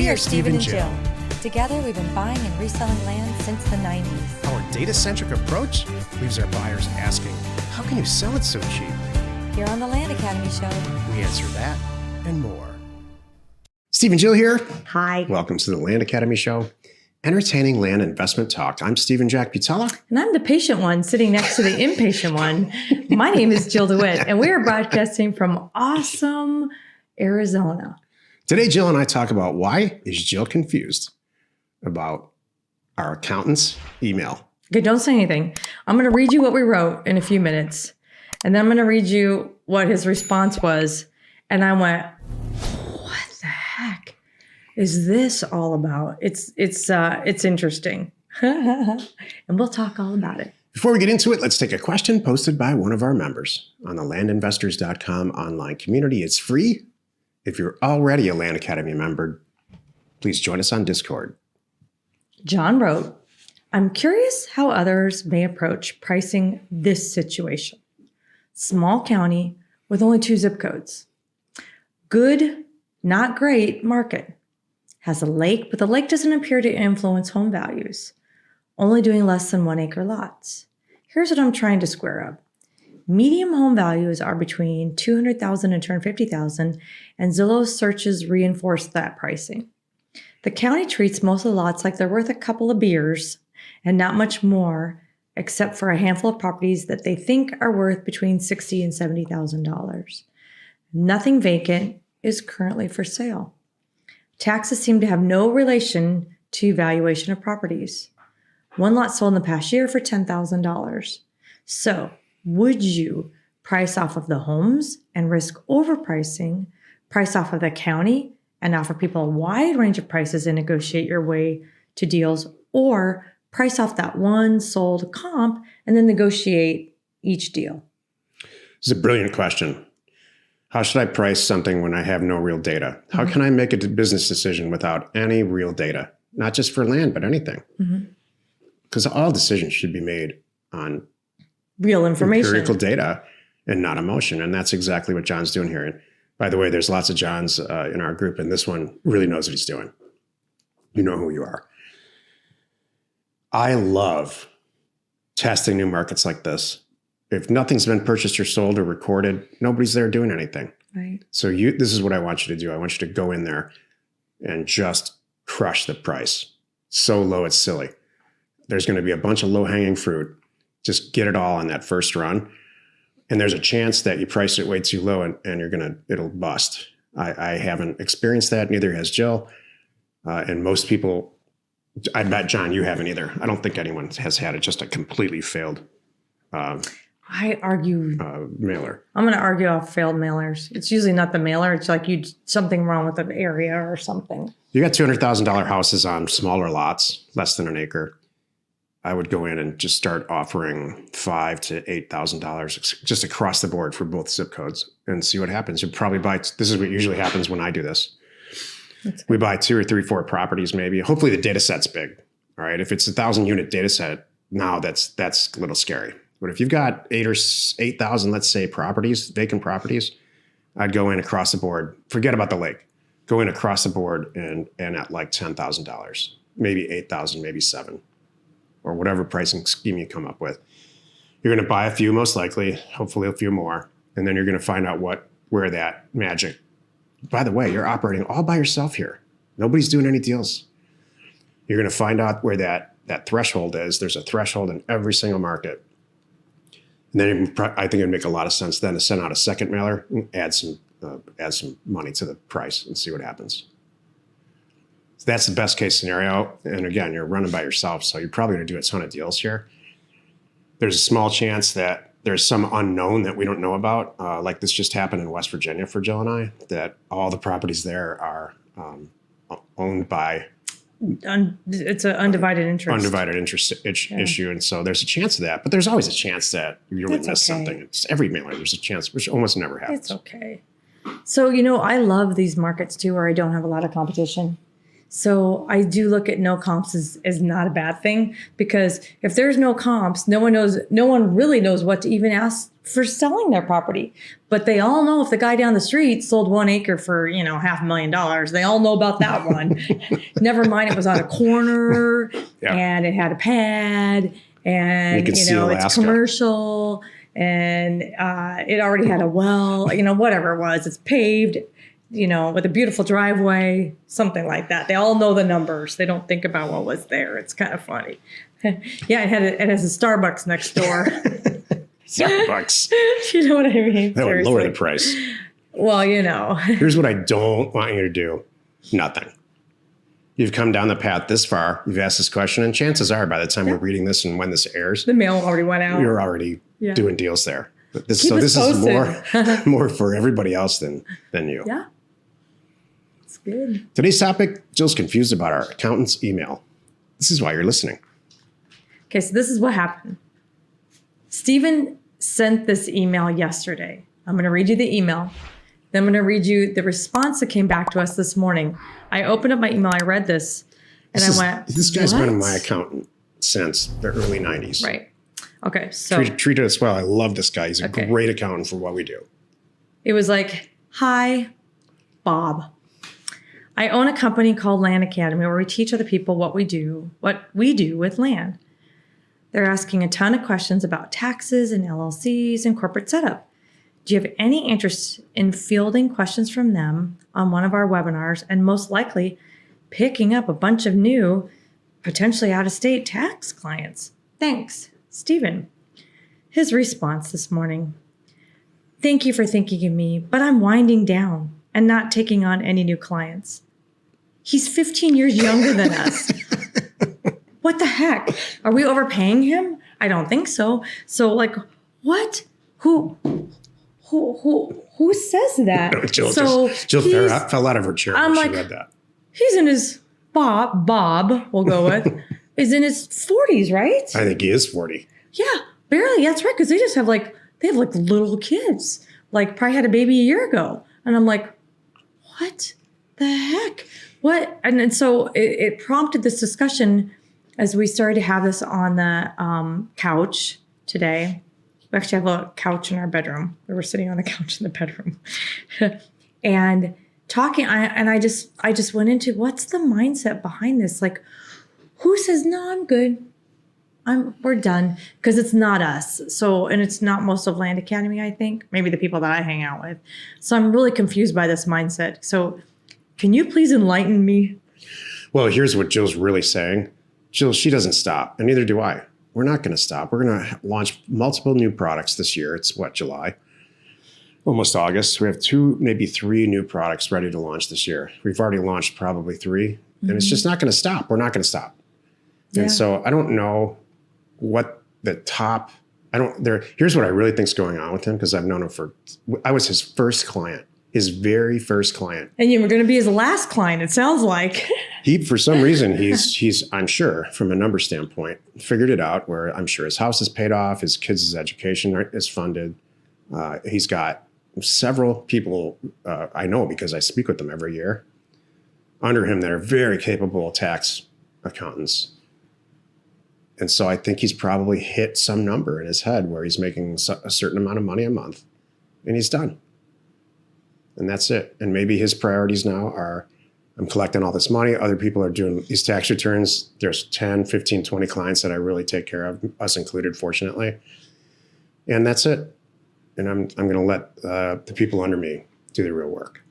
We are Steve and Jill. Together, we've been buying and reselling land since the 90s. Our data-centric approach leaves our buyers asking, how can you sell it so cheap? Here on the Land Academy Show, We answer that and more. Steve and Jill here. Hi. Welcome to the Land Academy Show, entertaining land investment talk. I'm Stephen Jack Butala. And I'm the patient one sitting next to the impatient one. My name is Jill DeWitt, and we are broadcasting from awesome Arizona. Today, Jill and I talk about why is Jill confused about our accountant's email. Okay, don't say anything. I'm going to read you what we wrote in a few minutes, and then I'm going to read you what his response was. And I went, what the heck is this all about? It's interesting. And we'll talk all about it. Before we get into it, let's take a question posted by one of our members on the landinvestors.com online community. It's free. If you're already a Land Academy member, please join us on Discord. John wrote, I'm curious how others may approach pricing this situation. Small county with only 2 zip codes. Good, not great market. Has a lake, but the lake doesn't appear to influence home values. Only doing less than 1 acre lots. Here's what I'm trying to square up. Medium home values are between $200,000 and $250,000, and Zillow's searches reinforce that pricing. The county treats most of the lots like they're worth a couple of beers and not much more, except for a handful of properties that they think are worth between $60,000 and $70,000. Nothing vacant is currently for sale. Taxes seem to have no relation to valuation of properties. 1 lot sold in the past year for $10,000. So, would you price off of the homes and risk overpricing, price off of the county and offer people a wide range of prices and negotiate your way to deals, or price off that one sold comp and then negotiate each deal? This is a brilliant question. How should I price something when I have no real data? How can I make a business decision without any real data? Not just for land, but anything. Because all decisions should be made on Real information. empirical data and not emotion. And that's exactly what John's doing here. And by the way, there's lots of Johns in our group, and this one really knows what he's doing. You know who you are. I love testing new markets like this. If nothing's been purchased or sold or recorded, nobody's there doing anything. Right. So this is what I want you to do. I want you to go in there and just crush the price. So low, it's silly. There's going to be a bunch of low-hanging fruit. Just get it all on that first run. And there's a chance that you price it way too low and it'll bust. I haven't experienced that. Neither has Jill. And most people, I bet, John, you haven't either. I don't think anyone has had it, just a completely failed I argue. mailer. I'm going to argue off failed mailers. It's usually not the mailer. It's like something wrong with the area or something. You got $200,000 houses on smaller lots, less than an acre. I would go in and just start offering $5,000 to $8,000 just across the board for both zip codes and see what happens. You'll probably buy. This is what usually happens when I do this. We buy 2 or 3, 4 properties, maybe. Hopefully the data set's big. All right. If it's 1,000 unit data set, now that's a little scary. But if you've got 8 or 8,000, let's say, properties, vacant properties, I'd go in across the board. Forget about the lake. Go in across the board and at like $10,000, maybe 8,000, maybe 7. Or whatever pricing scheme you come up with. You're going to buy a few, most likely, hopefully a few more, and then you're going to find out where that magic. By the way, you're operating all by yourself here. Nobody's doing any deals. You're going to find out where that threshold is. There's a threshold in every single market. And then I think it'd make a lot of sense then to send out a second mailer and add some money to the price and see what happens. That's the best case scenario. And again, you're running by yourself, so you're probably going to do a ton of deals here. There's a small chance that there's some unknown that we don't know about. Like this just happened in West Virginia for Jill and I, that all the properties there are owned by... It's an undivided interest. Undivided interest issue. And so there's a chance of that. But there's always a chance that you really miss something. It's every mailer, there's a chance, which almost never happens. It's okay. So, I love these markets too where I don't have a lot of competition. So I do look at no comps as not a bad thing, because if there's no comps, no one really knows what to even ask for selling their property. But they all know if the guy down the street sold 1 acre for, $500,000, they all know about that one. Never mind, it was on a corner and it had a pad and, You could see it's Alaska. commercial and it already had a well, whatever it was, it's paved, with a beautiful driveway, something like that. They all know the numbers. They don't think about what was there. It's kind of funny. Yeah, it has a Starbucks next door. $7. You know what I mean? That would lower the Seriously. price. Well, Here's what I don't want you to do. Nothing. You've come down the path this far. You've asked this question, and chances are, by the time we're reading this and when this airs, the mail already went out. you're already Yeah. doing deals there. But this, Keep so us this is posted. more for everybody else than you. Yeah. It's good. Today's topic: Jill's confused about our accountant's email. This is why you're listening. Okay, so this is what happened. Stephen sent this email yesterday. I'm going to read you the email. Then I'm going to read you the response that came back to us this morning. I opened up my email, I read this, and This guy's what? been my accountant since the early 90s. Right. Okay, so Treated us well. I love this guy. He's a Okay. great accountant for what we do. it was like, "Hi, Bob. I own a company called Land Academy where we teach other people what we do with land. They're asking a ton of questions about taxes and LLCs and corporate setup. Do you have any interest in fielding questions from them on one of our webinars and most likely picking up a bunch of new, potentially out-of-state tax clients? Thanks, Stephen." His response this morning: "Thank you for thinking of me, but I'm winding down and not taking on any new clients." He's 15 years younger than us. What the heck? Are we overpaying him? I don't think so. So, what? Who says that? Jill he's- fell out of her chair I'm when she like- read that. He's in his Bob, we'll go with, is in his 40s, right? I think he is 40. Yeah, barely. That's right. Because they have little kids, probably had a baby a year ago. And I'm like, what the heck? What? And so it prompted this discussion as we started to have this on the couch today. We actually have a couch in our bedroom. We were sitting on the couch in the bedroom and talking. I just went into what's the mindset behind this? Who says, no, I'm good. We're done, because it's not us. So, and it's not most of Land Academy, I think, maybe the people that I hang out with. So I'm really confused by this mindset. So can you please enlighten me? Well, here's what Jill's really saying. Jill, she doesn't stop, and neither do I. We're not going to stop. We're going to launch multiple new products this year. It's July? Almost August. We have 2, maybe 3 new products ready to launch this year. We've already launched probably 3, and it's just not going to stop. We're not going to stop. Yeah. And so I don't know what the top, here's what I really think is going on with him, because I've known him I was his first client, his very first client. And you were going to be his last client, it sounds like. For some reason, he's, I'm sure, from a number standpoint, figured it out where I'm sure his house is paid off, his kids' education is funded. He's got several people I know, because I speak with them every year, under him that are very capable tax accountants. And so I think he's probably hit some number in his head where he's making a certain amount of money a month, and he's done. And that's it. And maybe his priorities now are, I'm collecting all this money. Other people are doing these tax returns. There's 10, 15, 20 clients that I really take care of, us included, fortunately. And that's it. And I'm going to let the people under me do the real work.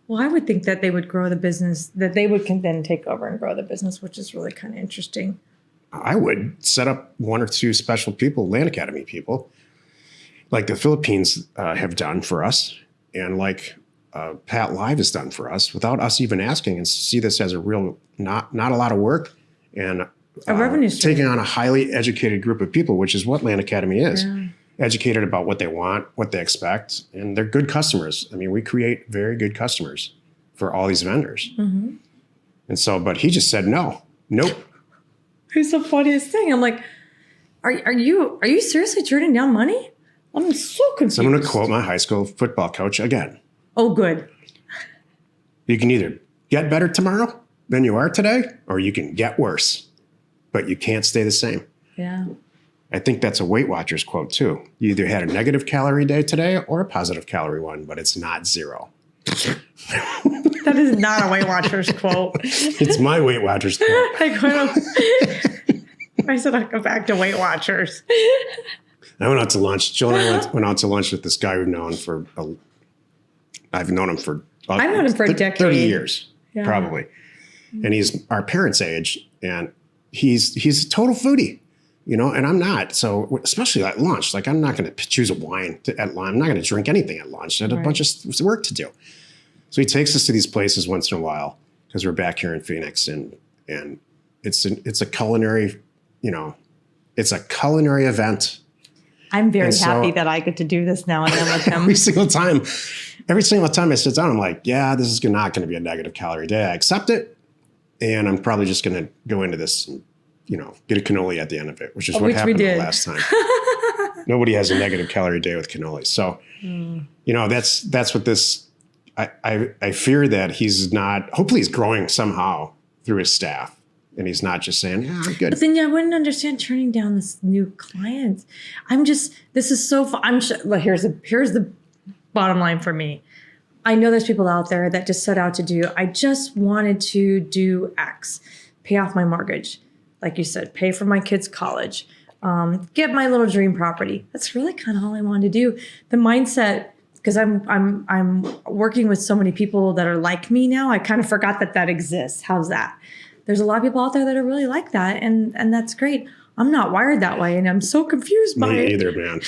Well, I would think that they would grow the business, that they would then take over and grow the business, which is really kind of interesting. I would set up 1 or 2 special people, Land Academy people, like the Philippines have done for us, and like Pat Live has done for us, without us even asking, and see this as a real, not a lot of work, and A revenue stream. taking on a highly educated group of people, which is what Land Academy is. Yeah. Educated about what they want, what they expect, and they're good customers. I mean, we create very good customers for all these vendors. Mm-hmm. And so, but he just said no, nope. It's the funniest thing. I'm like, are you seriously turning down money? I'm so confused. So I'm going to quote my high school football coach again. Oh, good. You can either get better tomorrow than you are today, or you can get worse, but you can't stay the same. Yeah. I think that's a Weight Watchers quote too. You either had a negative calorie day today or a positive calorie one, but it's not zero. That is not a Weight Watchers quote. It's my Weight Watchers quote. I said I'll go back to Weight Watchers. I went out to lunch. Jill and I went out to lunch with this guy we've known for, I've known him for a decade. 30 years, Yeah. probably. And he's our parents' age, and he's a total foodie, you know, and I'm not. So especially at lunch, like I'm not going to choose a wine at lunch. I'm not going to drink anything at lunch. I had a bunch of work to do. So he takes us to these places once in a while because we're back here in Phoenix, and it's a culinary, you know, it's a culinary event. I'm very And so- happy that I get to do this now and then with him. Every single time I sit down, I'm like, yeah, this is not going to be a negative calorie day. I accept it. And I'm probably just going to go into this and, you know, get a cannoli at the end of it, which is what happened the last time. Nobody has a negative calorie day with cannoli. So, you know, that's what this, I fear that he's not, hopefully he's growing somehow through his staff. And he's not just saying, yeah, I'm good. But then I wouldn't understand turning down this new client. This is so fun. I'm sure, well, here's the bottom line for me. I know there's people out there that just set out to do, I just wanted to do X, pay off my mortgage. Like you said, pay for my kids' college, get my little dream property. That's really kind of all I wanted to do. The mindset, because I'm working with so many people that are like me now, I kind of forgot that exists. How's that? There's a lot of people out there that are really like that, and that's great. I'm not wired that way, and I'm so confused by it. Me either, man.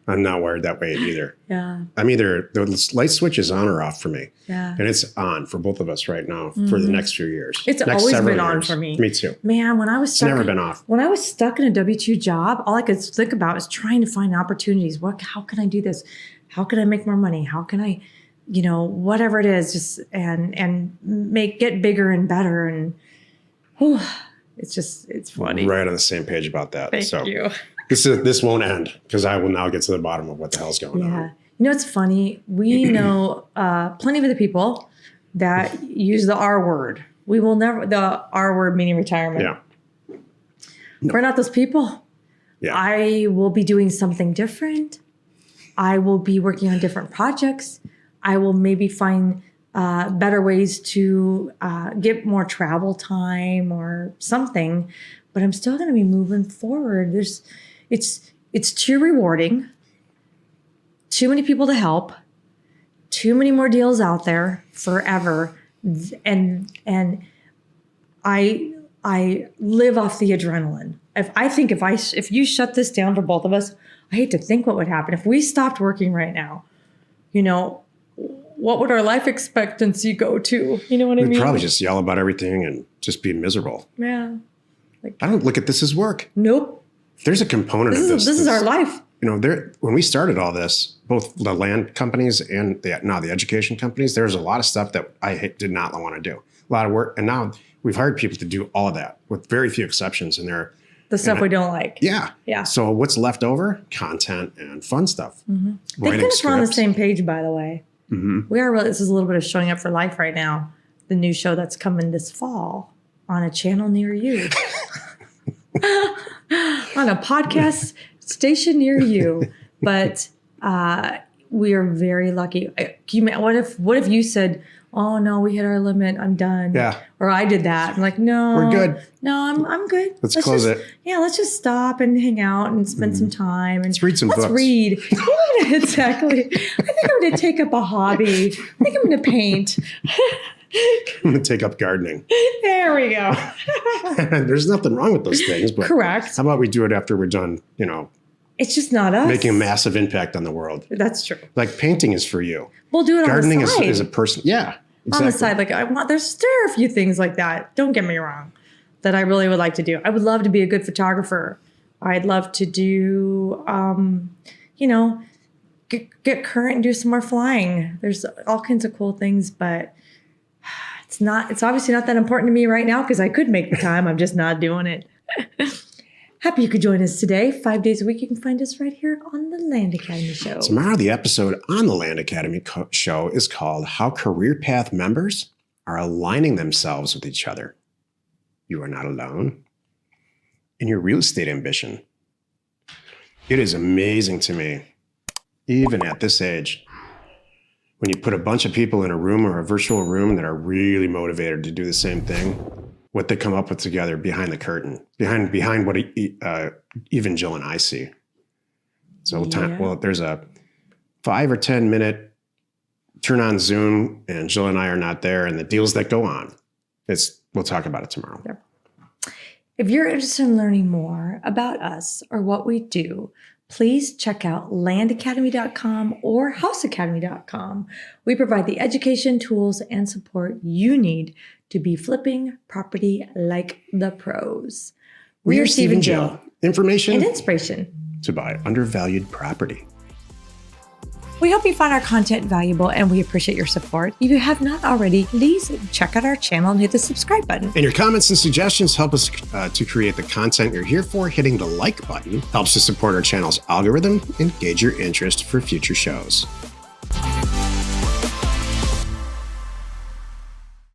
I'm not wired that way either. Yeah. I'm either, the light switch is on or off for me. Yeah. And it's on for both of us right now for the next few years. It's next always several been on years. for me. Me too. Man, when I was stuck, never been off. When I was stuck in a W-2 job, all I could think about was trying to find opportunities. How can I do this? How can I make more money? How can I, you know, whatever it is, just and get bigger and better. And it's funny. Right on the same page about that. Thank you. This won't end because I will now get to the bottom of what the hell's going Yeah. on. You know, it's funny. We know plenty of the people that use the R word. We will never, the R word meaning retirement. Yeah. We're not those people. Yeah. I will be doing something different. I will be working on different projects. I will maybe find better ways to get more travel time or something, but I'm still going to be moving forward. It's too rewarding, too many people to help, too many more deals out there forever, and I live off the adrenaline. If you shut this down for both of us, I hate to think what would happen if we stopped working right now. You know, what would our life expectancy go to? You know what I mean? We'd probably just yell about everything and just be miserable. Yeah. I don't look at this as work. Nope. There's a component of this. This is our life. You know, when we started all this, both the land companies and the education companies, there's a lot of stuff that I did not want to do. A lot of work. And now we've hired people to do all of that with very few exceptions. And The stuff we don't like. Yeah. Yeah. So what's left over? Content and fun stuff. Thank Writing goodness we're on the scripts. same page, by the way. We are really, this is a little bit of Showing Up for Life right now. The new show that's coming this fall on a channel near you. On a podcast station near you. But we are very lucky. What if you said, oh no, we hit our limit, I'm done. Yeah. Or I did that. I'm like, no. We're good. No, I'm good. Let's close it. Yeah, let's just stop and hang out and spend some time. And Let's read some books. read. Exactly. I think I'm going to take up a hobby. I think I'm going to paint. I'm going to take up gardening. There we go. There's nothing wrong with those things. But Correct. how about we do it after we're done, you know, It's just not us. making a massive impact on the world? That's true. Like painting is for you. We'll do it Gardening on the side. is a person. Yeah. Exactly. On the side, like there are a few things like that. Don't get me wrong, that I really would like to do. I would love to be a good photographer. I'd love to do, you know, get current and do some more flying. There's all kinds of cool things, but it's obviously not that important to me right now because I could make the time. I'm just not doing it. Happy you could join us today. 5 days a week. You can find us right here on the Land Academy Show. Tomorrow, the episode on the Land Academy show is called How Career Path Members are aligning themselves with each other. You are not alone in your real estate ambition. It is amazing to me, even at this age, when you put a bunch of people in a room or a virtual room that are really motivated to do the same thing, what they come up with together behind the curtain, behind what even Jill and I see. So there's a 5 or 10 minute turn on Zoom and Jill and I are not there, and the deals that go on. We'll talk about it tomorrow. Yep. If you're interested in learning more about us or what we do, please check out landacademy.com or houseacademy.com. We provide the education, tools, and support you need to be flipping property like the pros. We are Steve and Jill. Information and inspiration to buy undervalued property. We hope you found our content valuable and we appreciate your support. If you have not already, please check out our channel and hit the subscribe button. And your comments and suggestions help us to create the content you're here for. Hitting the like button helps to support our channel's algorithm and gauge your interest for future shows.